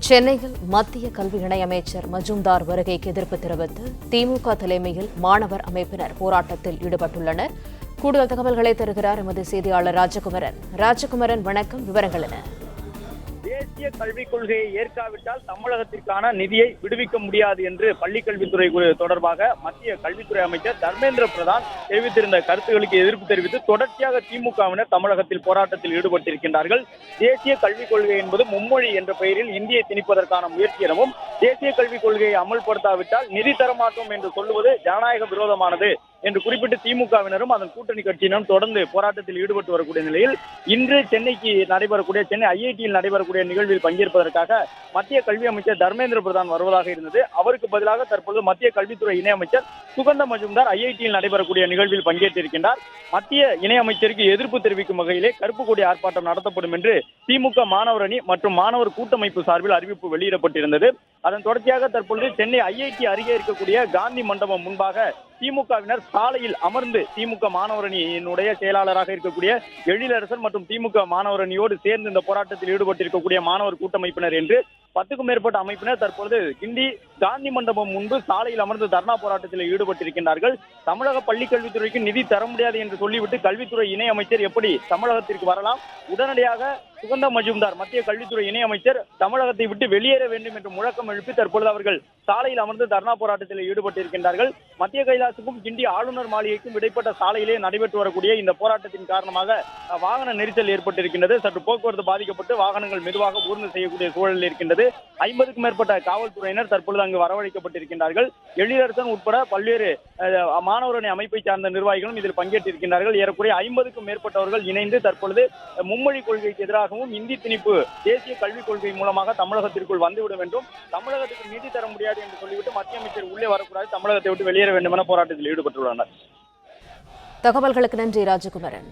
சென்னையில் மத்திய கல்வி இணையமைச்சர் மஜூம்தார் வருகைக்கு எதிர்ப்பு தெரிவித்து திமுக தலைமையில் மாணவர் அமைப்பினர் போராட்டத்தில் ஈடுபட்டுள்ளனர். கூடுதல் தகவல்களை தருகிறார் எமது செய்தியாளர் ராஜகுமரன். வணக்கம், விவரங்கள் என்ன? தேசிய கல்விக் கொள்கையை ஏற்காவிட்டால் தமிழகத்திற்கான நிதியை விடுவிக்க முடியாது என்று பள்ளிக்கல்வித்துறை தொடர்பாக மத்திய கல்வித்துறை அமைச்சர் தர்மேந்திர பிரதான் தெரிவித்திருந்த கருத்துக்களுக்கு எதிர்ப்பு தெரிவித்து தொடர்ச்சியாக திமுகவினர் தமிழகத்தில் போராட்டத்தில் ஈடுபட்டிருக்கின்றார்கள். தேசிய கல்விக் கொள்கை என்பது மும்மொழி என்ற பெயரில் இந்தியை திணிப்பதற்கான முயற்சி எனவும், தேசிய கல்விக் கொள்கையை அமல்படுத்தாவிட்டால் நிதி தரமாட்டோம் என்று சொல்லுவது ஜனநாயக விரோதமானது என்று குறிப்பிட்டு திமுகவினரும் அதன் கூட்டணி கட்சியினரும் தொடர்ந்து போராட்டத்தில் ஈடுபட்டு வரக்கூடிய நிலையில் இன்று சென்னை ஐஐடியில் நடைபெறக்கூடிய நிகழ்வில் பங்கேற்பதற்காக மத்திய கல்வி அமைச்சர் தர்மேந்திர பிரதான் வருவதாக இருந்தது. அவருக்கு பதிலாக தற்போது மத்திய கல்வித்துறை இணையமைச்சர் சுகந்த மஜூம்தார் ஐஐடியில் நடைபெறக்கூடிய நிகழ்வில் பங்கேற்றிருக்கின்றார். மத்திய இணையமைச்சருக்கு எதிர்ப்பு தெரிவிக்கும் வகையிலே கருப்பு கொடி ஆர்ப்பாட்டம் நடத்தப்படும் என்று திமுக மாணவர் அணி மற்றும் மாணவர் கூட்டமைப்பு சார்பில் அறிவிப்பு வெளியிடப்பட்டிருந்தது. அதன் தொடர்ச்சியாக தற்பொழுது சென்னை ஐஐடி அருகே இருக்கக்கூடிய காந்தி மண்டபம் முன்பாக திமுகவினர் சாலையில் அமர்ந்து திமுக மாணவர் அணியினுடைய செயலாளராக இருக்கக்கூடிய எழிலரசன் மற்றும் திமுக மாணவர் அணியோடு சேர்ந்து இந்த போராட்டத்தில் ஈடுபட்டிருக்கக்கூடிய மாணவர் கூட்டமைப்பினர் என்று 10க்கும் மேற்பட்ட அமைப்பினர் தற்பொழுது கிண்டி காந்தி மண்டபம் முன்பு சாலையில் அமர்ந்து தர்ணா போராட்டத்தில் ஈடுபட்டிருக்கின்றார்கள். தமிழக பள்ளி கல்வித்துறைக்கு நிதி தர முடியாது என்று சொல்லிவிட்டு கல்வித்துறை இணை அமைச்சர் எப்படி தமிழகத்திற்கு வரலாம்? உடனடியாக சுகந்த மஜூம்தார் மத்திய கல்வித்துறை இணை அமைச்சர் தமிழகத்தை விட்டு வெளியேற வேண்டும் என்று முழக்கம் எழுப்பி தற்பொழுது அவர்கள் சாலையில் அமர்ந்து தர்ணா போராட்டத்தில் ஈடுபட்டிருக்கின்றார்கள். மத்திய கைலாசுக்கும் கிண்டி ஆளுநர் மாளிகைக்கும் இடைப்பட்ட சாலையிலே நடைபெற்று வரக்கூடிய இந்த போராட்டத்தின் காரணமாக வாகன நெரிசல் ஏற்பட்டிருக்கின்றது. சற்று போக்குவரத்து பாதிக்கப்பட்டு வாகனங்கள் மெதுவாக ஊர்ந்து செய்யக்கூடிய சூழல் இருக்கின்றது. 50க்கும் மேற்பட்ட காவல்துறையினர் தற்பொழுது அங்கு வரவழைக்கப்பட்டிருக்கின்றார்கள். எழிலரசன் உட்பட பல்வேறு மாணவர் அணி அமைப்பை சார்ந்த நிர்வாகிகளும் இதில் பங்கேற்றிருக்கின்றார்கள். ஏறக்குறைய 50க்கும் மேற்பட்டவர்கள் இணைந்து தற்பொழுது மும்மொழி கொள்கைக்கு எதிராகவும் இந்தி திணிப்பு தேசிய கல்விக் கொள்கை மூலமாக தமிழகத்திற்குள் வந்துவிடும் என்றும், தமிழகத்துக்கு நிதி தர முடியாது என்று சொல்லிவிட்டு மத்திய அமைச்சர் உள்ளே வரக்கூடாது, தமிழகத்தை விட்டு வெளியேற வேண்டும் என போராட்டத்தில் ஈடுபட்டுள்ளனர். தகவல்களுக்கு நன்றி ராஜகுமரன்.